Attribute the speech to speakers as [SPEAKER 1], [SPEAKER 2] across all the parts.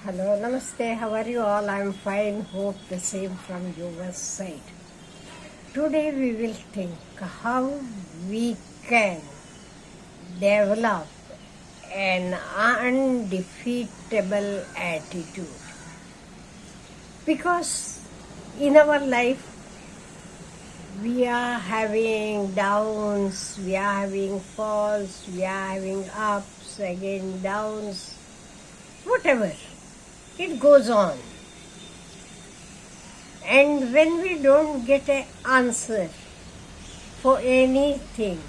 [SPEAKER 1] Hello, namaste. How are you all? I'm fine. Hope the same from your side. Today we will think how we can develop an undefeatable attitude. Because in our life we are having downs, we are having falls, we are having ups, again downs, whatever. It goes on. And when we don't get an answer for anything,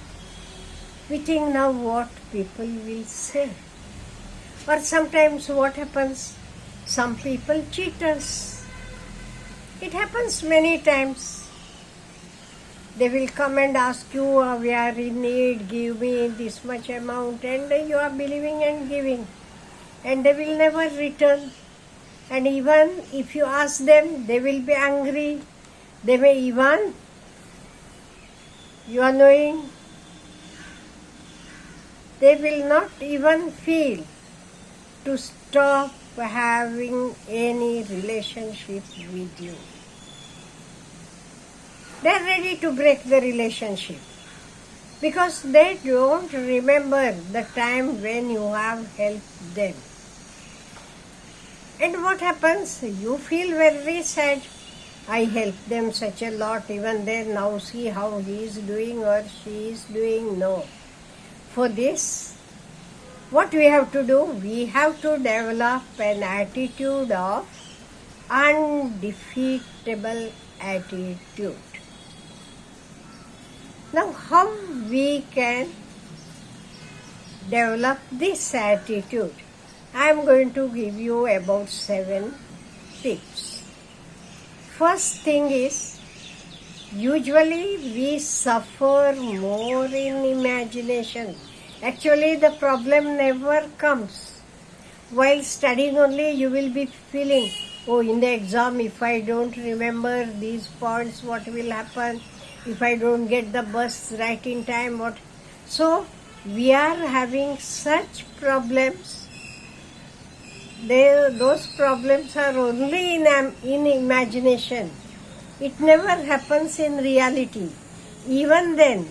[SPEAKER 1] we think now what people will say. Or sometimes what happens, some people cheat us. It happens many times. They will come and ask you, we are in need, give me this much amount, and you are believing and giving. And they will never return. And even if you ask them, they will be angry. They may even, you are knowing, they will not even feel to stop having any relationship with you. They are ready to break the relationship because they don't remember the time when you have helped them. And what happens? You feel very sad. I helped them such a lot, even then now see how he is doing or she is doing. No. For this, what we have to do? We have to develop an attitude of undefeatable attitude. Now, how we can develop this attitude? I am going to give you about 7 tips. First thing is, usually we suffer more in imagination. Actually, the problem never comes. While studying only, you will be feeling, oh, in the exam, if I don't remember these points, what will happen? If I don't get the bus right in time, what? So, we are having such problems. Those problems are only in imagination. It never happens in reality. Even then,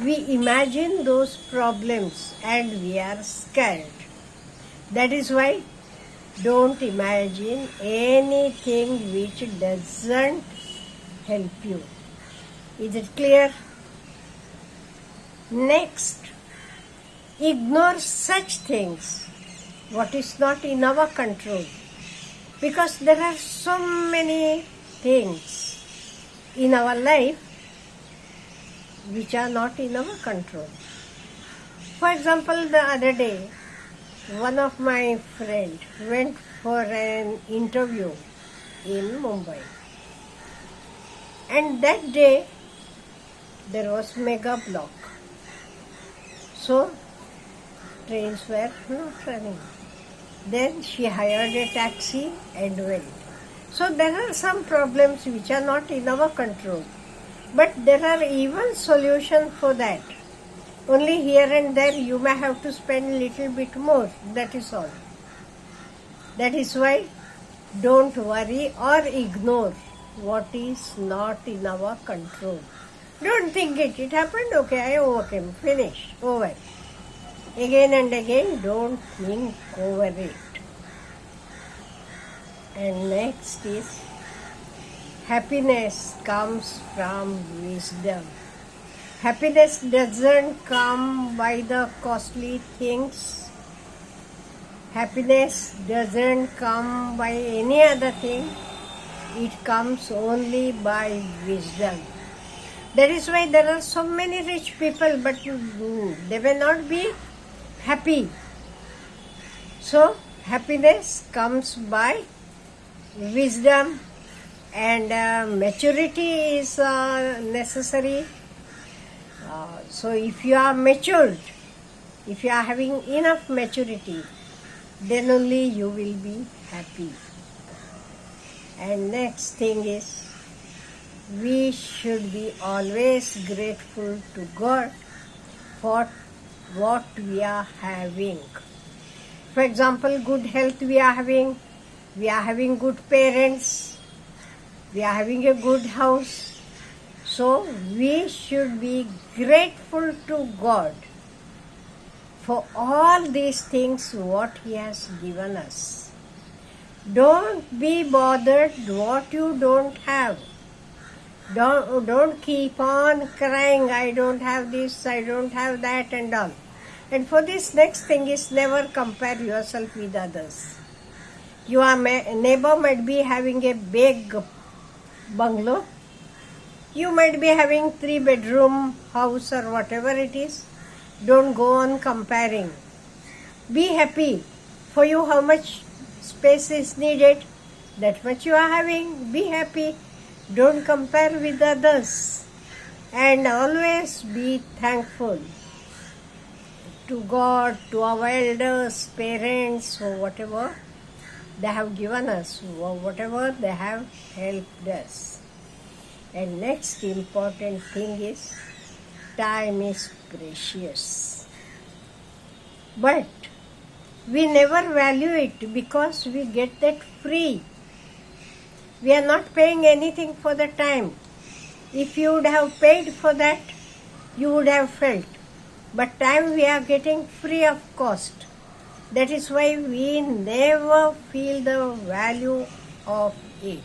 [SPEAKER 1] we imagine those problems and we are scared. That is why don't imagine anything which doesn't help you. Is it clear? Next, ignore such things what is not in our control, because there are so many things in our life which are not in our control. For example, the other day, one of my friends went for an interview in Mumbai, and that day there was mega block, so trains were not running. Then she hired a taxi and went. So there are some problems which are not in our control. But there are even solutions for that. Only here and there you may have to spend a little bit more. That is all. That is why don't worry or ignore what is not in our control. Don't think it. It happened, okay, I overcame, finished, over. Again and again, don't think over it. And next is, happiness comes from wisdom. Happiness doesn't come by the costly things. Happiness doesn't come by any other thing. It comes only by wisdom. That is why there are so many rich people, but they may not be happy. So, happiness comes by wisdom, and maturity is necessary. So, if you are matured, if you are having enough maturity, then only you will be happy. And next thing is, we should be always grateful to God for what we are having. For example, good health we are having, we are having good parents, we are having a good house. So we should be grateful to God for all these things what He has given us. Don't be bothered what you don't have. Don't keep on crying, I don't have this, I don't have that and all. And for this next thing is never compare yourself with others. Your neighbor might be having a big bungalow. You might be having 3-bedroom house or whatever it is. Don't go on comparing. Be happy. For you, how much space is needed, that much you are having. Be happy. Don't compare with others. And always be thankful to God, to our elders, parents, or whatever they have given us, or whatever they have helped us. And next important thing is, time is precious. But we never value it because we get that free. We are not paying anything for the time. If you would have paid for that, you would have felt. But time we are getting free of cost. That is why we never feel the value of it.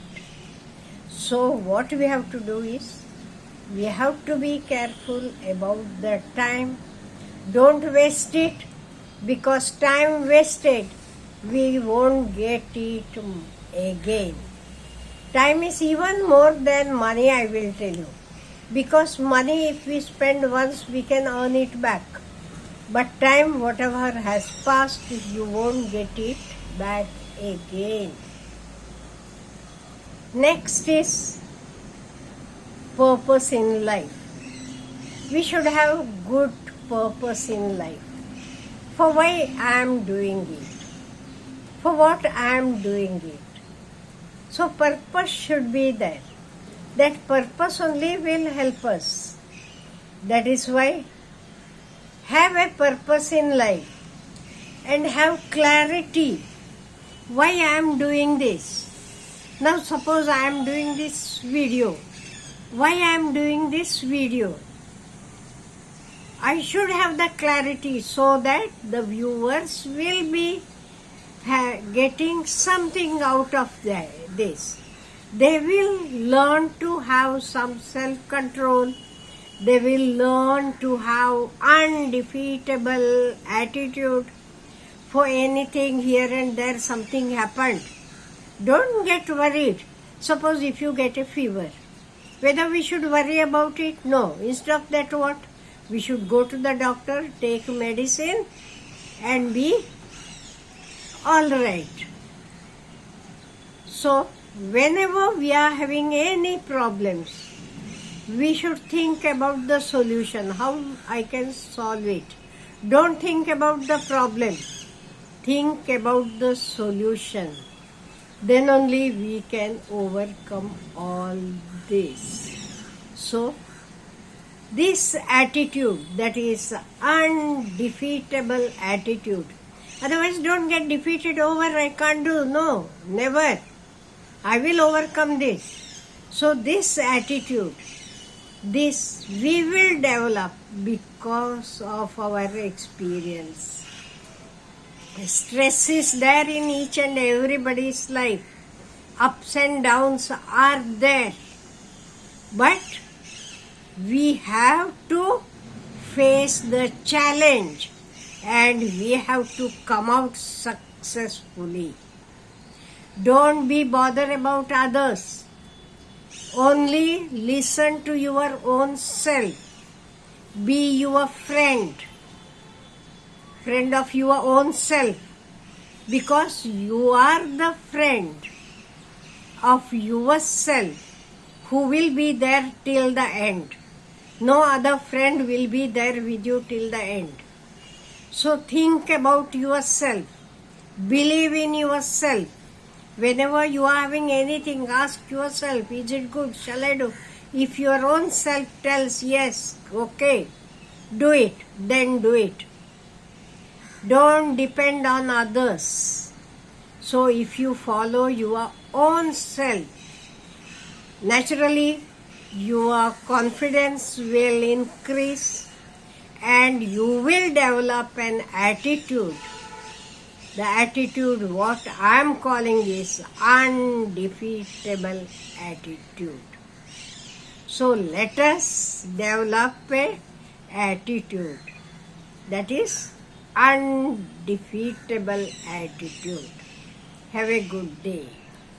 [SPEAKER 1] So what we have to do is, we have to be careful about the time. Don't waste it, because time wasted, we won't get it again. Time is even more than money, I will tell you. Because money, if we spend once, we can earn it back. But time, whatever has passed, you won't get it back again. Next is purpose in life. We should have good purpose in life. For why I am doing it. For what I am doing it. So purpose should be there. That purpose only will help us. That is why have a purpose in life and have clarity. Why I am doing this? Now suppose I am doing this video. Why I am doing this video? I should have the clarity so that the viewers will be getting something out of this. They will learn to have some self-control. They will learn to have undefeatable attitude. For anything here and there something happened, don't get worried. Suppose if you get a fever, whether we should worry about it? No. Instead of that, what? We should go to the doctor, take medicine and be all right. So whenever we are having any problems, we should think about the solution, how I can solve it. Don't think about the problem. Think about the solution. Then only we can overcome all this. So, this attitude, that is undefeatable attitude. Otherwise, don't get defeated over, I can't do. No, never. I will overcome this. So, this attitude, this we will develop because of our experience. Stress is there in each and everybody's life. Ups and downs are there. But we have to face the challenge and we have to come out successfully. Don't be bothered about others. Only listen to your own self. Be your friend of your own self, because you are the friend of yourself who will be there till the end. No other friend will be there with you till the end. So think about yourself. Believe in yourself. Whenever you are having anything, ask yourself, is it good? Shall I do? If your own self tells yes, okay, do it, then do it. Don't depend on others. So if you follow your own self, naturally your confidence will increase and you will develop an attitude. The attitude what I am calling is undefeatable attitude. So let us develop a attitude that is undefeatable attitude. Have a good day.